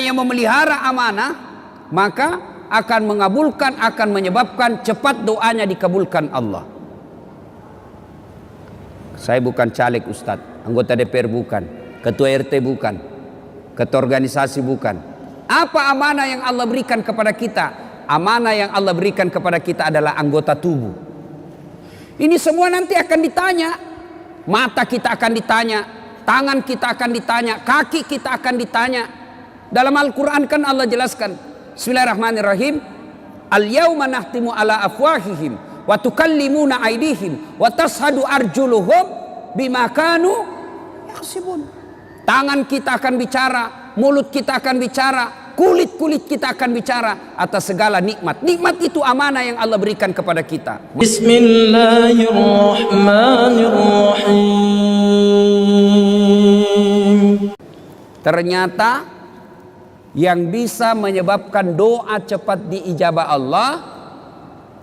yang memelihara amanah, maka akan mengabulkan, akan menyebabkan cepat doanya dikabulkan Allah. Saya bukan caleg Ustadz, anggota DPR bukan, ketua RT bukan, ketua organisasi bukan. Apa amanah yang Allah berikan kepada kita? Amanah yang Allah berikan kepada kita adalah anggota tubuh. Ini semua nanti akan ditanya. Mata kita akan ditanya, tangan kita akan ditanya, kaki kita akan ditanya. Dalam Al-Quran kan Allah jelaskan, Bismillahirrahmanirrahim, Al-yawma nahtimu ala afwahihim wa tukallimuna aydihim wa tashhadu arjuluhum bima kanu yaksibun. Tangan kita akan bicara, mulut kita akan bicara, kulit-kulit kita akan bicara atas segala nikmat. Nikmat itu amanah yang Allah berikan kepada kita. Bismillahirrahmanirrahim. Ternyata yang bisa menyebabkan doa cepat diijabah Allah,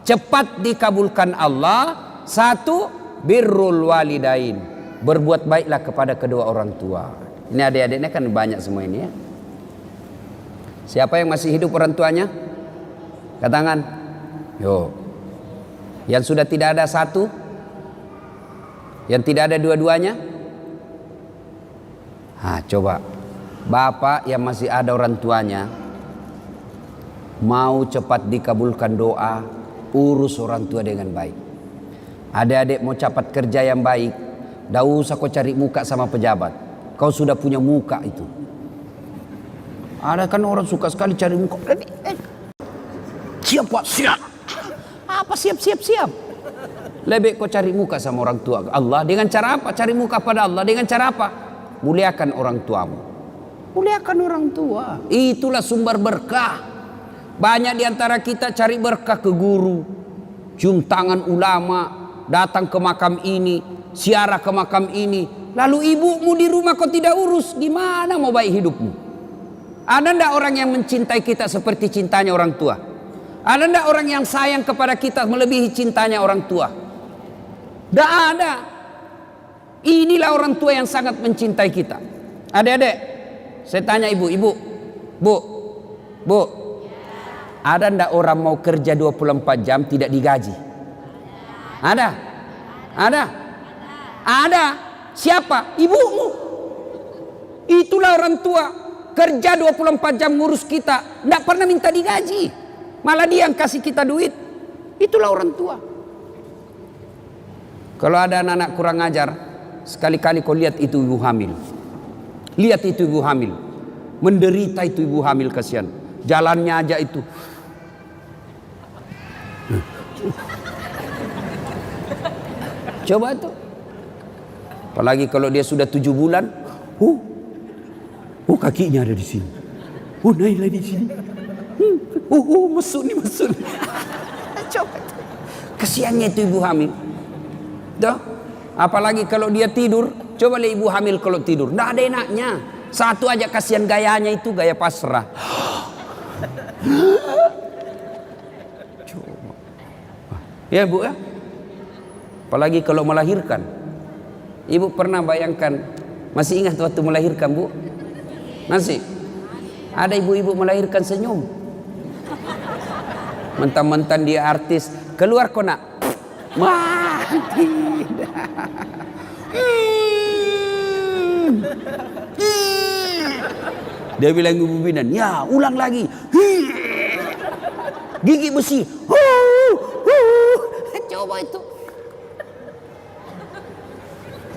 cepat dikabulkan Allah, satu, birrul walidain, berbuat baiklah kepada kedua orang tua. Ini adik-adiknya kan banyak semua ini ya. Siapa yang masih hidup orang tuanya? Angkat tangan. Yo. Yang sudah tidak ada satu? Yang tidak ada dua-duanya? Coba. Bapak yang masih ada orang tuanya, mau cepat dikabulkan doa, urus orang tua dengan baik. Adik-adik mau cepat kerja yang baik, dah usah kau cari muka sama pejabat. Kau sudah punya muka itu. Ada kan orang suka sekali cari muka. Siap Pak, siap. Apa siap? Lebih kau cari muka sama orang tua Allah. Dengan cara apa? Cari muka pada Allah. Dengan cara apa? Muliakan orang tuamu. Muliakan orang tua. Itulah sumber berkah. Banyak di antara kita cari berkah ke guru, cium tangan ulama, datang ke makam ini, ziarah ke makam ini. Lalu ibumu di rumah kau tidak urus, gimana mau baik hidupmu? Ada ndak orang yang mencintai kita seperti cintanya orang tua? Ada ndak orang yang sayang kepada kita melebihi cintanya orang tua? Ndak ada. Inilah orang tua yang sangat mencintai kita. Adik-adik, saya tanya ibu, bu, ada ndak orang mau kerja 24 jam tidak digaji? Ada? Siapa? Ibumu. Itulah orang tua. Kerja 24 jam ngurus kita, ndak pernah minta digaji. Malah dia yang kasih kita duit. Itulah orang tua. Kalau ada anak-anak kurang ajar, sekali-kali kau lihat itu ibu hamil. Lihat itu ibu hamil. Menderita itu ibu hamil, kasihan. Jalannya aja itu. Coba tuh. Apalagi kalau dia sudah 7 bulan. Kakinya ada di sini. Naila di sini. Mesut nih. Coba tuh. Kasihannya itu ibu hamil. Tuh. Apalagi kalau dia tidur. Coba lihat ibu hamil kalau tidur. Nggak ada enaknya. Satu aja kasihan gayanya itu, gaya pasrah. Coba. Ya bu ya. Apalagi kalau melahirkan. Ibu pernah bayangkan. Masih ingat waktu melahirkan bu? Masih? Ada ibu-ibu melahirkan senyum. Mentang-mentang dia artis. Keluar kau nak. Tidak. Dia bilang ibu bidan, ya ulang lagi. Gigi besi. Coba itu.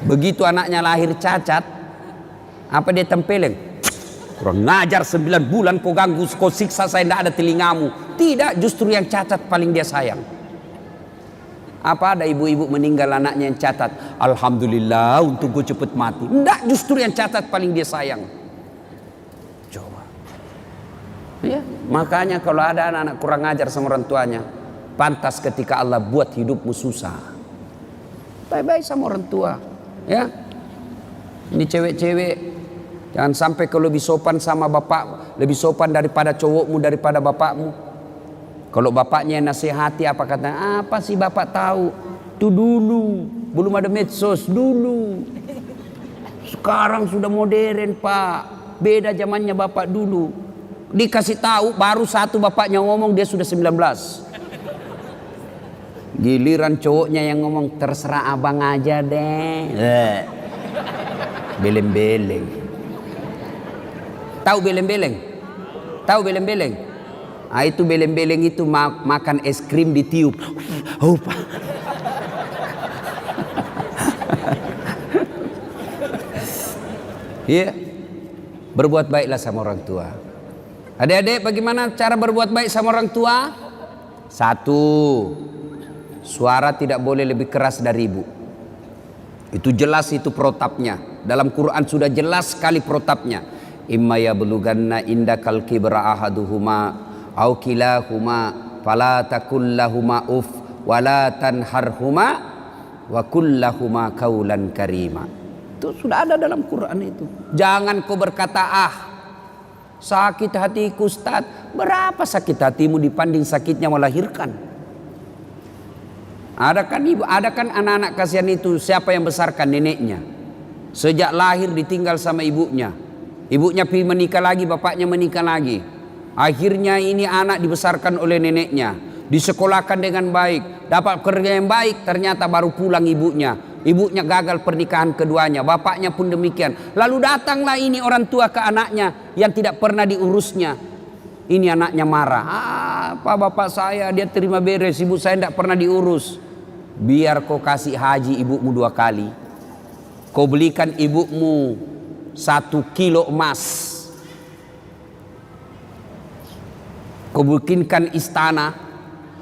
Begitu anaknya lahir cacat, apa dia tempeleng? Kurang ngajar 9 bulan kau ganggu, kau siksa saya, tidak ada telingamu. Tidak, justru yang cacat paling dia sayang. Apa ada ibu-ibu meninggal anaknya yang cacat? Alhamdulillah untuk gue cepet mati. Tidak, justru yang cacat paling dia sayang. Coba. Ya, makanya kalau ada anak-anak kurang ajar sama orang tuanya, pantas ketika Allah buat hidupmu susah. Baik-baik sama orang tua. Ya, ini cewek-cewek, jangan sampai kau lebih sopan sama bapak, lebih sopan daripada cowokmu, daripada bapakmu. Kalau bapaknya nasihati, apa kata? Apa sih bapak tahu? Itu dulu, belum ada medsos dulu. Sekarang sudah modern pak, beda zamannya bapak dulu. Dikasih tahu baru satu bapaknya ngomong dia sudah 19. Giliran cowoknya yang ngomong, terserah abang aja deh. Beleng-beleng. Tahu beleng-beleng? Tahu beleng-beleng? Ah, itu beleng-beleng itu makan es krim ditiup. Iya. Berbuat baiklah sama orang tua. Adik-adik, bagaimana cara berbuat baik sama orang tua? Satu, suara tidak boleh lebih keras dari ibu. Itu jelas, itu protapnya. Dalam Quran sudah jelas sekali protapnya. Imma yablughanna indakal kibra ahaduhuma au kilahuma fala takul lahuma uf wala tanharhuma wa kullahuma qaulan karima. Itu sudah ada dalam Quran itu. Jangan kau berkata, ah sakit hatiku Ustaz. Berapa sakit hatimu dibanding sakitnya melahirkan? Ada kan anak-anak kasihan itu, siapa yang besarkan? Neneknya. Sejak lahir ditinggal sama ibunya. Ibunya pergi menikah lagi, bapaknya menikah lagi. Akhirnya ini anak dibesarkan oleh neneknya, disekolahkan dengan baik, dapat kerja yang baik, ternyata baru pulang ibunya. Ibunya gagal pernikahan keduanya, bapaknya pun demikian. Lalu datanglah ini orang tua ke anaknya yang tidak pernah diurusnya. Ini anaknya marah. Apa bapak saya, dia terima beres, ibu saya tidak pernah diurus. Biar kau kasih haji ibumu 2 kali. Kau belikan ibumu 1 kilo emas. Kau bikinkan istana,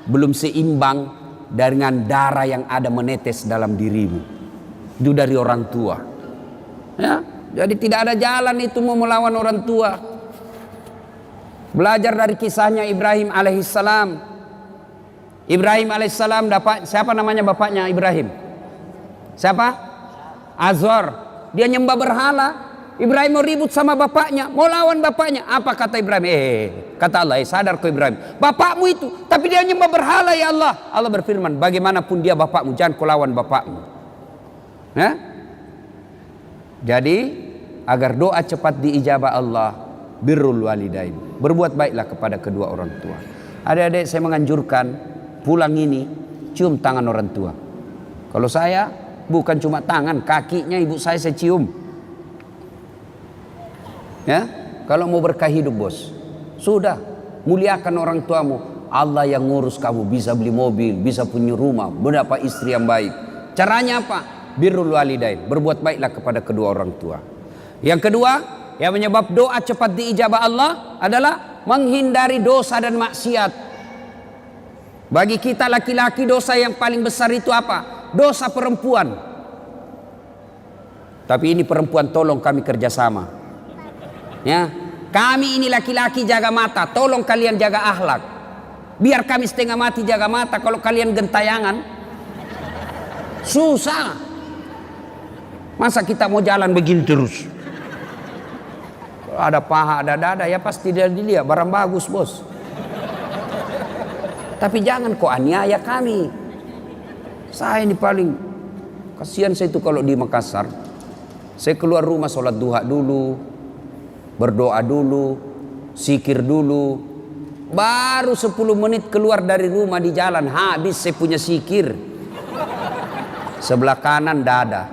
belum seimbang dengan darah yang ada menetes dalam dirimu. Itu dari orang tua. Ya, jadi tidak ada jalan itu mau melawan orang tua. Belajar dari kisahnya Ibrahim alaihissalam. Ibrahim alaihissalam dapat, siapa namanya bapaknya Ibrahim? Siapa? Azor. Dia nyembah berhala. Ibrahim mau ribut sama bapaknya, mau lawan bapaknya. Apa kata Ibrahim? Kata Allah, sadar kau Ibrahim, bapakmu itu, tapi dia nyembah berhala ya Allah. Allah berfirman, bagaimanapun dia bapakmu, jangan kau lawan bapakmu. Ya? Jadi agar doa cepat diijabah Allah, birrul walidain, berbuat baiklah kepada kedua orang tua. Adik-adik, saya menganjurkan pulang ini cium tangan orang tua. Kalau saya bukan cuma tangan, kakinya ibu saya cium. Ya, kalau mau berkah hidup bos, sudah muliakan orang tuamu. Allah yang ngurus kamu, bisa beli mobil, bisa punya rumah, mendapat istri yang baik. Caranya apa? Birrul walidain, berbuat baiklah kepada kedua orang tua. Yang kedua, yang menyebab doa cepat diijabah Allah adalah menghindari dosa dan maksiat. Bagi kita laki-laki, dosa yang paling besar itu apa? Dosa perempuan. Tapi ini perempuan, tolong kami kerjasama. Ya, kami ini laki-laki jaga mata, tolong kalian jaga akhlak. Biar kami setengah mati jaga mata, kalau kalian gentayangan susah. Masa kita mau jalan begini terus? Kalau ada paha, ada dada, ya pasti dia dilihat barang bagus bos. Tapi jangan kok aniaya kami. Saya ini paling kasihan saya itu kalau di Makassar. Saya keluar rumah sholat duha dulu, berdoa dulu, zikir dulu. Baru 10 menit keluar dari rumah di jalan, habis saya punya zikir. Sebelah kanan dada,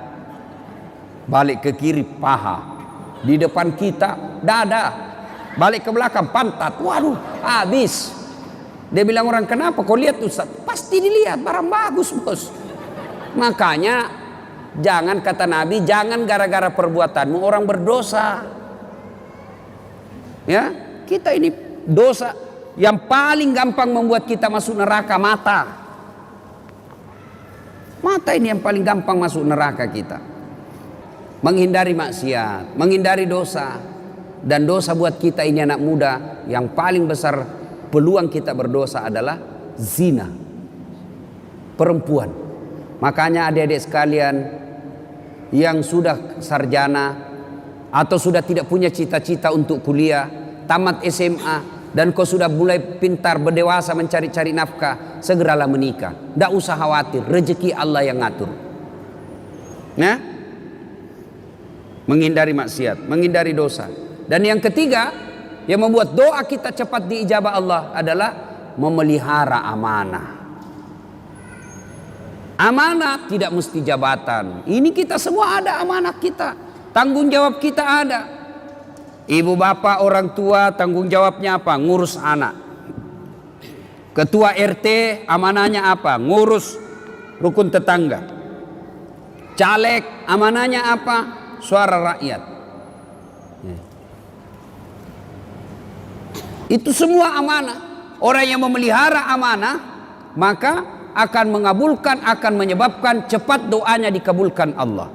balik ke kiri paha, di depan kita dada, balik ke belakang pantat. Waduh, habis. Dia bilang orang, kenapa kau lihat Ustaz? Pasti dilihat, barang bagus bos. Makanya jangan, kata Nabi, jangan gara-gara perbuatanmu orang berdosa. Ya, kita ini dosa yang paling gampang membuat kita masuk neraka, mata. Mata ini yang paling gampang masuk neraka kita. Menghindari maksiat, menghindari dosa. Dan dosa buat kita ini anak muda, yang paling besar peluang kita berdosa adalah zina. Perempuan. Makanya adik-adik sekalian yang sudah sarjana atau sudah tidak punya cita-cita untuk kuliah, tamat SMA, dan kau sudah mulai pintar berdewasa mencari-cari nafkah, segeralah menikah. Tidak usah khawatir, rezeki Allah yang ngatur. Nah, menghindari maksiat, menghindari dosa. Dan yang ketiga, yang membuat doa kita cepat diijabah Allah adalah memelihara amanah. Amanah tidak mesti jabatan. Ini kita semua ada amanah kita. Tanggung jawab kita ada. Ibu bapak orang tua tanggung jawabnya apa? Ngurus anak. Ketua RT amanahnya apa? Ngurus rukun tetangga. Caleg amanahnya apa? Suara rakyat. Itu semua amanah. Orang yang memelihara amanah maka akan mengabulkan, akan menyebabkan cepat doanya dikabulkan Allah.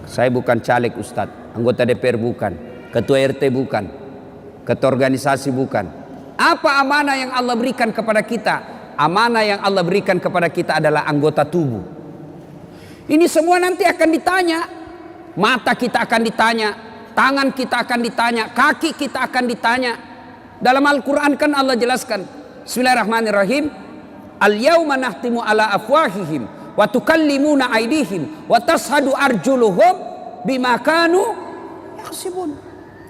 Saya bukan caleg Ustadz, anggota DPR bukan, ketua RT bukan, ketua organisasi bukan. Apa amanah yang Allah berikan kepada kita? Amanah yang Allah berikan kepada kita adalah anggota tubuh. Ini semua nanti akan ditanya. Mata kita akan ditanya, tangan kita akan ditanya, kaki kita akan ditanya. Dalam Al-Quran kan Allah jelaskan, Bismillahirrahmanirrahim. Al-yawma nahtimu ala afwahihim wa tukallimuna aydihim wa tashhadu arjuluhum bima kanu yaksibun.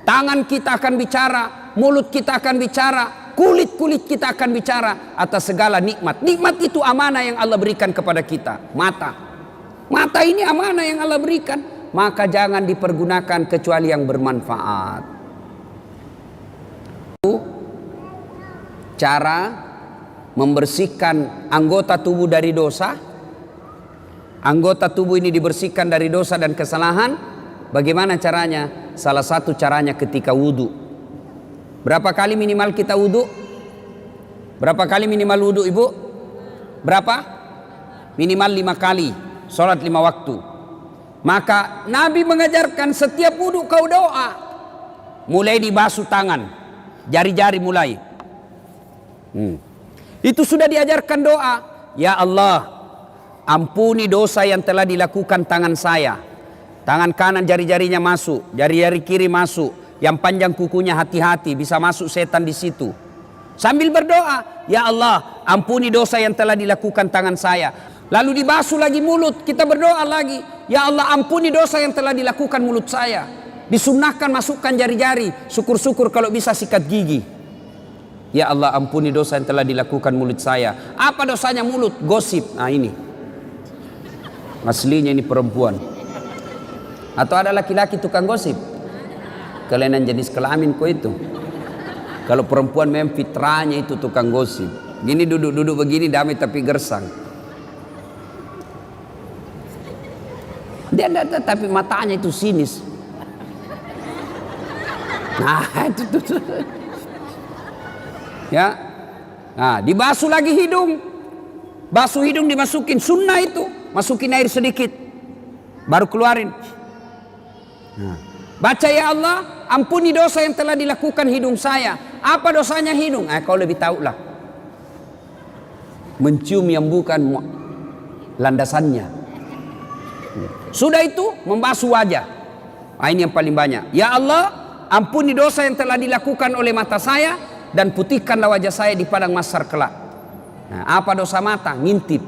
Tangan kita akan bicara, mulut kita akan bicara, kulit kita akan bicara atas segala nikmat. Nikmat itu amanah yang Allah berikan kepada kita. Mata ini amanah yang Allah berikan, maka jangan dipergunakan kecuali yang bermanfaat. Cara membersihkan anggota tubuh dari dosa. Anggota tubuh ini dibersihkan dari dosa dan kesalahan. Bagaimana caranya? Salah satu caranya ketika wudhu. Berapa kali minimal kita wudhu? Berapa kali minimal wudhu ibu? Berapa? Minimal 5 kali. Sholat 5 waktu. Maka Nabi mengajarkan setiap wudhu kau doa. Mulai dibasuh tangan, jari-jari mulai. Itu sudah diajarkan doa. Ya Allah, ampuni dosa yang telah dilakukan tangan saya. Tangan kanan jari-jarinya masuk, jari-jari kiri masuk. Yang panjang kukunya hati-hati, bisa masuk setan di situ. Sambil berdoa, ya Allah, ampuni dosa yang telah dilakukan tangan saya. Lalu dibasuh lagi mulut, kita berdoa lagi, ya Allah, ampuni dosa yang telah dilakukan mulut saya. Disunnahkan masukkan jari-jari, syukur-syukur kalau bisa sikat gigi. Ya Allah, ampuni dosa yang telah dilakukan mulut saya. Apa dosanya mulut? Gosip. Nah ini aslinya ini perempuan. Atau ada laki-laki tukang gosip? Kelainan jenis kelamin kok itu. Kalau perempuan memang fitrahnya itu tukang gosip. Gini duduk-duduk begini damai tapi gersang. Dia ada tapi matanya itu sinis. Nah itu tuh. Ya, nah dibasuh lagi hidung, basuh hidung dimasukin, sunnah itu, masukin air sedikit, baru keluarin. Nah, baca ya Allah, ampuni dosa yang telah dilakukan hidung saya. Apa dosanya hidung? Kau lebih tahu lah. Mencium yang bukan landasannya. Sudah itu membasuh wajah. Nah, ini yang paling banyak. Ya Allah, ampuni dosa yang telah dilakukan oleh mata saya. Dan putihkanlah wajah saya di padang mahsyar kelak. Nah, apa dosa mata? Ngintip.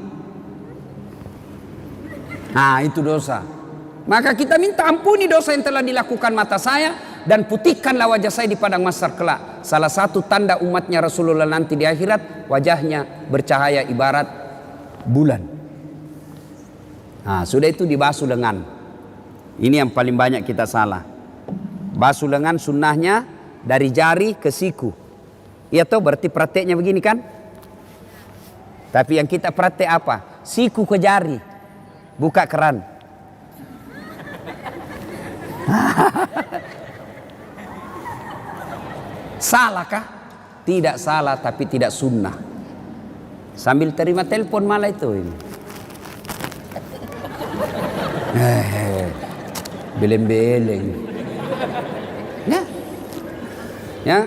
Nah itu dosa. Maka kita minta ampuni dosa yang telah dilakukan mata saya. Dan putihkanlah wajah saya di padang mahsyar kelak. Salah satu tanda umatnya Rasulullah nanti di akhirat, wajahnya bercahaya ibarat bulan. Nah sudah itu dibasuh lengan. Ini yang paling banyak kita salah. Basuh lengan sunnahnya dari jari ke siku. Ya toh berarti prakteknya begini kan? Tapi yang kita praktek apa? Siku ke jari, buka keran. Salahkah? Tidak salah tapi tidak sunnah. Sambil terima telepon malah itu ini. Beleng-beleng. Ya.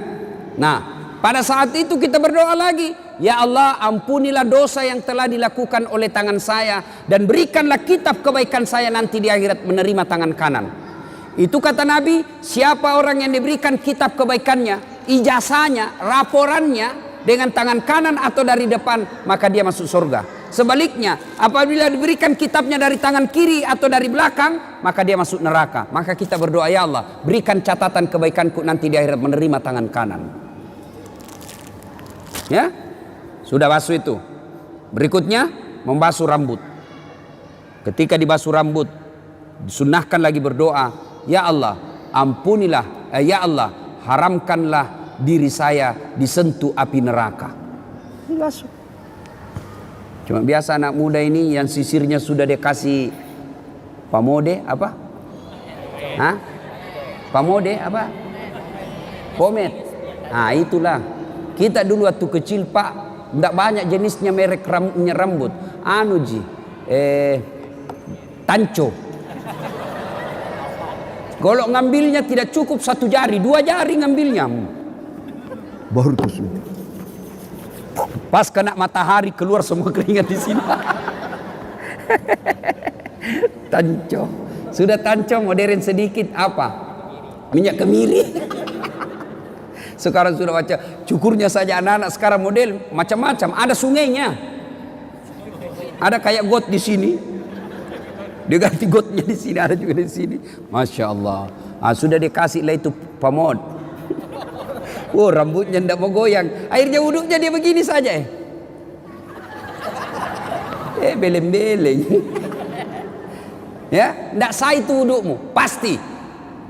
Nah, pada saat itu kita berdoa lagi, ya Allah, ampunilah dosa yang telah dilakukan oleh tangan saya dan berikanlah kitab kebaikan saya nanti di akhirat menerima tangan kanan. Itu kata Nabi, siapa orang yang diberikan kitab kebaikannya, ijazahnya, raporannya dengan tangan kanan atau dari depan, maka dia masuk surga. Sebaliknya, apabila diberikan kitabnya dari tangan kiri atau dari belakang, maka dia masuk neraka. Maka kita berdoa, ya Allah, berikan catatan kebaikanku nanti di akhirat menerima tangan kanan. Ya, sudah basuh itu. Berikutnya, membasuh rambut. Ketika dibasuh rambut, disunnahkan lagi berdoa, ya Allah, ampunilah, ya Allah, haramkanlah diri saya disentuh api neraka. Dibasuh. Cuma biasa anak muda ini yang sisirnya sudah dikasih pamode apa? Hah? Pamode apa? Pomade. Nah itulah. Kita dulu waktu kecil Pak, tidak banyak jenisnya merek rambut. Anu ji, tanco. Kalau ngambilnya tidak cukup 1 jari, 2 jari ngambilnya. Baru tuh. Pas kena matahari keluar semua keringat di sini. Tanco. Sudah tanco modern sedikit apa? Minyak kemiri. Sekarang sudah baca cukurnya saja anak-anak sekarang model macam-macam. Ada sungainya. Ada kayak got di sini. Dia ganti gotnya di sini, ada juga di sini. Masya Allah. Sudah dikasih lah itu pomade. Oh rambutnya tidak mau goyang. Akhirnya wuduknya dia begini saja. Beleng-beleng. Ya, tidak sah itu wudukmu, pasti.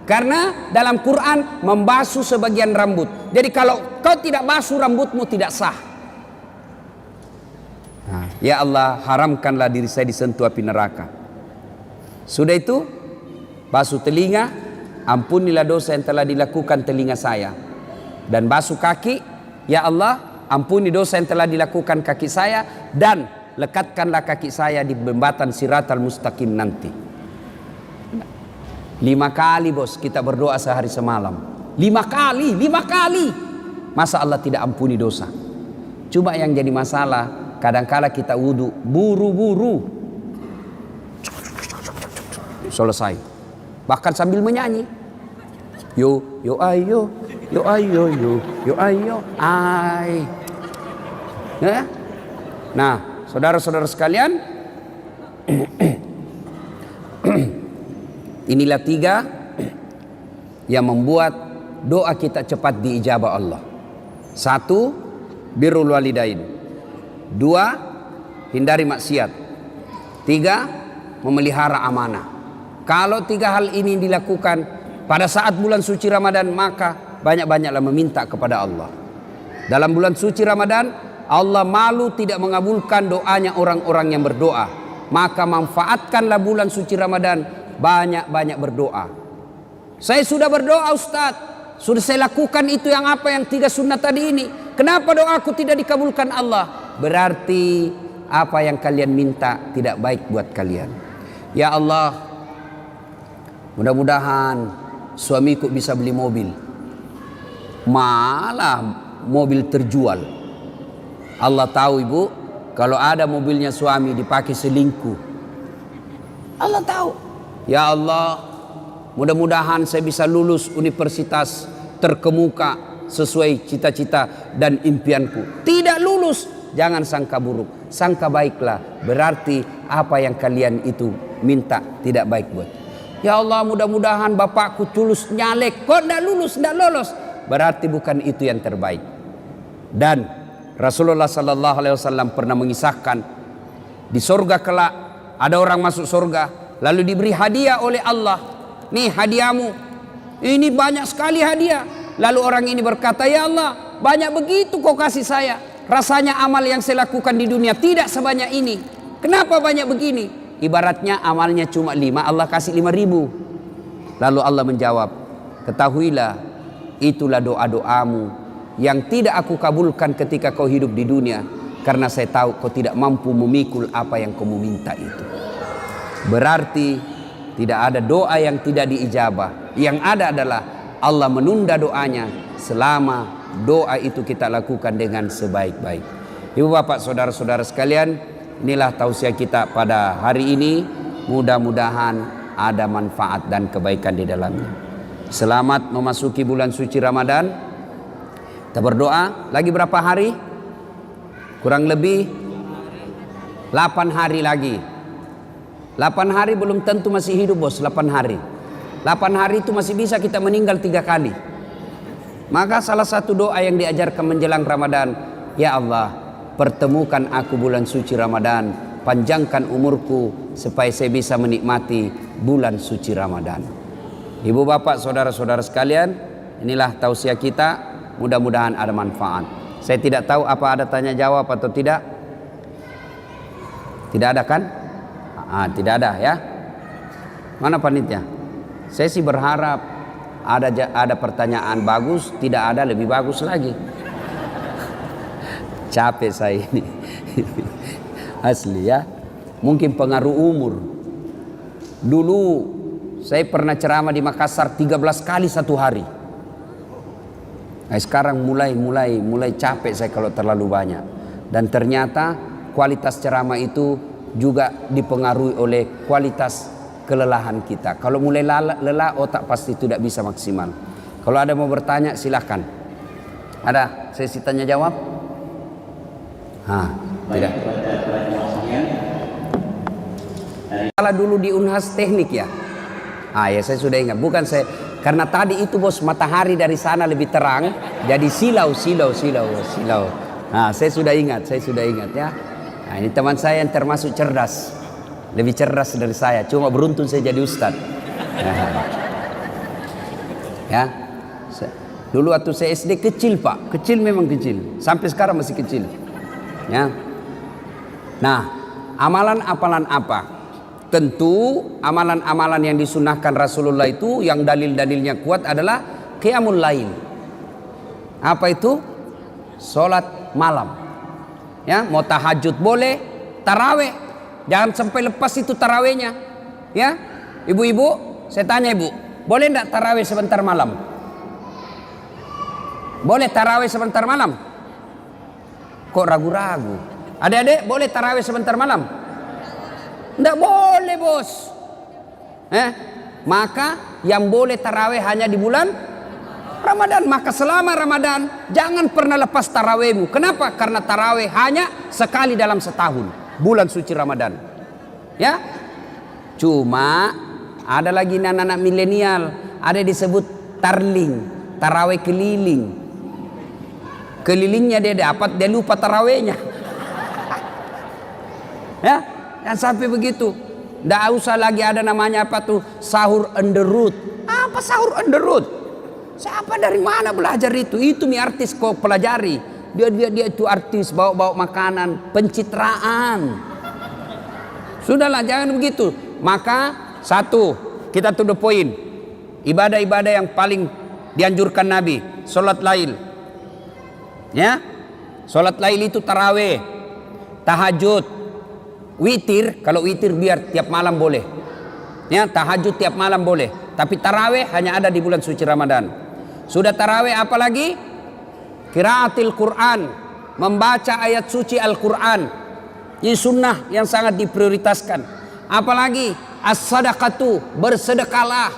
Karena dalam Quran membasuh sebagian rambut. Jadi kalau kau tidak basuh rambutmu tidak sah. Ya Allah, haramkanlah diri saya disentuh api neraka. Sudah itu, basuh telinga, ampunilah dosa yang telah dilakukan telinga saya. Dan basuh kaki, ya Allah, ampuni dosa yang telah dilakukan kaki saya, dan lekatkanlah kaki saya di jembatan Siratal Mustaqim nanti. 5 kali bos kita berdoa sehari semalam. 5 kali. Masa Allah tidak ampuni dosa? Cuma yang jadi masalah, kadangkala kita wudu buru-buru. Selesai. Bahkan sambil menyanyi. Yo ayo, yo ayo, yo ayo, ay. Ya? Nah, saudara-saudara sekalian, inilah 3 yang membuat doa kita cepat diijabah Allah. 1, birrul walidain. 2, hindari maksiat. 3, memelihara amanah. Kalau 3 hal ini dilakukan pada saat bulan suci Ramadan, maka banyak-banyaklah meminta kepada Allah. Dalam bulan suci Ramadan, Allah malu tidak mengabulkan doanya orang-orang yang berdoa. Maka manfaatkanlah bulan suci Ramadan, banyak-banyak berdoa. Saya sudah berdoa Ustadz, sudah saya lakukan itu yang 3 sunnah tadi ini. Kenapa doaku tidak dikabulkan Allah? Berarti apa yang kalian minta tidak baik buat kalian. Ya Allah, mudah-mudahan suamiku bisa beli mobil. Malah mobil terjual. Allah tahu ibu, kalau ada mobilnya suami dipakai selingkuh. Allah tahu. Ya Allah, mudah-mudahan saya bisa lulus universitas terkemuka sesuai cita-cita dan impianku. Tidak lulus, jangan sangka buruk, sangka baiklah. Berarti apa yang kalian itu minta tidak baik buat. Ya Allah, mudah-mudahan bapakku tulus nyalek, kok tidak lulus, tidak lolos. Berarti bukan itu yang terbaik. Dan Rasulullah Sallallahu Alaihi Wasallam pernah mengisahkan di surga kelak ada orang masuk surga lalu diberi hadiah oleh Allah. Nih hadiahmu, ini banyak sekali hadiah. Lalu orang ini berkata, ya Allah, banyak begitu kau kasih saya. Rasanya amal yang saya lakukan di dunia tidak sebanyak ini. Kenapa banyak begini? Ibaratnya amalnya cuma 5, Allah kasih 5.000. Lalu Allah menjawab, ketahuilah itulah doa-doamu yang tidak aku kabulkan ketika kau hidup di dunia, karena saya tahu kau tidak mampu memikul apa yang kau minta itu. Berarti tidak ada doa yang tidak diijabah. Yang ada adalah Allah menunda doanya selama doa itu kita lakukan dengan sebaik-baik. Ibu bapak saudara-saudara sekalian, inilah tausiah kita pada hari ini. Mudah-mudahan ada manfaat dan kebaikan di dalamnya. Selamat memasuki bulan suci Ramadan. Kita berdoa lagi berapa hari? Kurang lebih 8 hari lagi. 8 hari belum tentu masih hidup bos, 8 hari. 8 hari itu masih bisa kita meninggal 3 kali. Maka salah satu doa yang diajarkan menjelang Ramadan, ya Allah, pertemukan aku bulan suci Ramadan, panjangkan umurku supaya saya bisa menikmati bulan suci Ramadan. Ibu bapak saudara-saudara sekalian, inilah tausiah kita, mudah-mudahan ada manfaat. Saya tidak tahu apa ada tanya jawab atau tidak. Tidak ada kan? Tidak ada ya. Mana panitia? Saya sih berharap ada pertanyaan bagus, tidak ada lebih bagus lagi. Capek saya ini. Asli ya. Mungkin pengaruh umur. Dulu saya pernah ceramah di Makassar 13 kali satu hari. Nah, sekarang mulai capek saya kalau terlalu banyak. Dan ternyata kualitas ceramah itu juga dipengaruhi oleh kualitas kelelahan kita. Kalau mulai lelah, otak pasti tidak bisa maksimal. Kalau ada mau bertanya silahkan. Ada sesi tanya jawab? Tidak. Kalau dulu di Unhas Teknik ya. Ya saya sudah ingat. Bukan saya, karena tadi itu bos matahari dari sana lebih terang, jadi silau. Saya sudah ingat ya. Nah, ini teman saya yang termasuk cerdas, lebih cerdas dari saya. Cuma beruntung saya jadi ustad. Ya, dulu waktu saya SD kecil pak, kecil memang kecil. Sampai sekarang masih kecil. Ya. Nah, amalan-amalan apa? Tentu amalan-amalan yang disunahkan Rasulullah itu yang dalil-dalilnya kuat adalah qiyamul lail. Apa itu? Salat malam. Ya, mau tahajud boleh, taraweh jangan sampai lepas itu tarawehnya. Ya, ibu-ibu, saya tanya ibu, boleh enggak taraweh sebentar malam? Boleh taraweh sebentar malam? Kok ragu-ragu? Adik-adik, boleh taraweh sebentar malam? Enggak boleh bos. Maka yang boleh taraweh hanya di bulan Ramadan. Maka selama Ramadan jangan pernah lepas tarawehmu. Kenapa? Karena taraweh hanya sekali dalam setahun, bulan suci Ramadan. Ya. Cuma ada lagi anak-anak milenial, ada disebut tarling, taraweh keliling. Kelilingnya dia dapat, dia lupa tarawehnya. Ya, yang sampai begitu. Nggak usah lagi ada namanya apa tuh sahur on the road. Apa sahur on the road? Siapa dari mana belajar itu? Itu mi artis kok pelajari. Dia itu artis bawa makanan, pencitraan. Sudahlah jangan begitu. Maka satu, kita to the point. Ibadah-ibadah yang paling dianjurkan Nabi, salat lail. Ya. Salat lail itu tarawih, tahajud, witir. Kalau witir biar tiap malam boleh. Ya, tahajud tiap malam boleh. Tapi tarawih hanya ada di bulan suci Ramadan. Sudah tarawih apalagi? Qiraatil Quran, membaca ayat suci Al-Quran. Ini sunnah yang sangat diprioritaskan. Apalagi as-sadaqatu, bersedekahlah.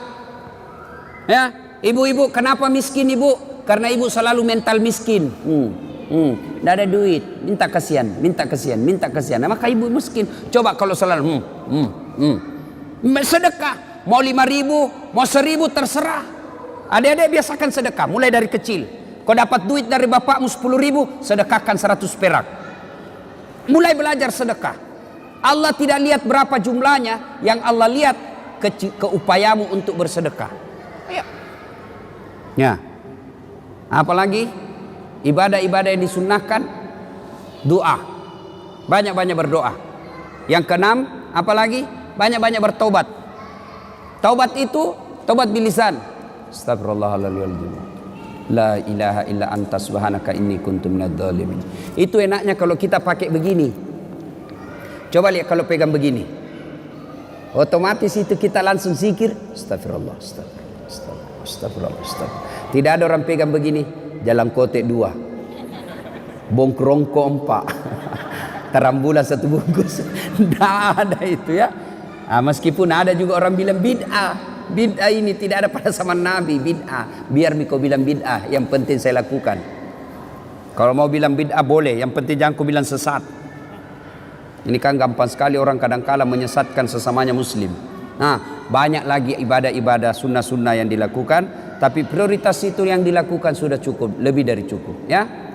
Ya, ibu-ibu kenapa miskin ibu? Karena ibu selalu mental miskin. Tidak ada duit, minta kasihan. Nah, maka ibu miskin. Coba kalau selalu sedekah, mau 5.000, mau 1.000 terserah. Adik-adik biasakan sedekah, mulai dari kecil. Kau dapat duit dari bapakmu 10.000, sedekahkan 100 perak. Mulai belajar sedekah. Allah tidak lihat berapa jumlahnya, yang Allah lihat keupayamu untuk bersedekah. Ayo. Ya. Apalagi ibadah-ibadah yang disunnahkan, doa. Banyak-banyak berdoa. Yang keenam, apalagi banyak-banyak bertobat. Taubat itu taubat bilisan. Astagfirullahaladzim. La ilaha illa anta subhanaka inni kuntu minadz dzalimin. Itu enaknya kalau kita pakai begini. Coba lihat kalau pegang begini. Otomatis itu kita langsung zikir. Astagfirullah. Tidak ada orang pegang begini. Jalan kotek 2. Bongkrongko 4. Tarambulan 1 bungkus. Tidak ada itu ya. Meskipun ada juga orang bilang bid'ah. Bid'ah ini tidak ada pada zaman Nabi. Bid'ah, biar kau bilang bid'ah, yang penting saya lakukan. Kalau mau bilang bid'ah boleh, yang penting jangan kau bilang sesat. Ini kan gampang sekali orang kadang-kala menyesatkan sesamanya muslim. Nah, banyak lagi ibadah-ibadah sunnah-sunnah yang dilakukan, tapi prioritas itu yang dilakukan sudah cukup, lebih dari cukup, ya.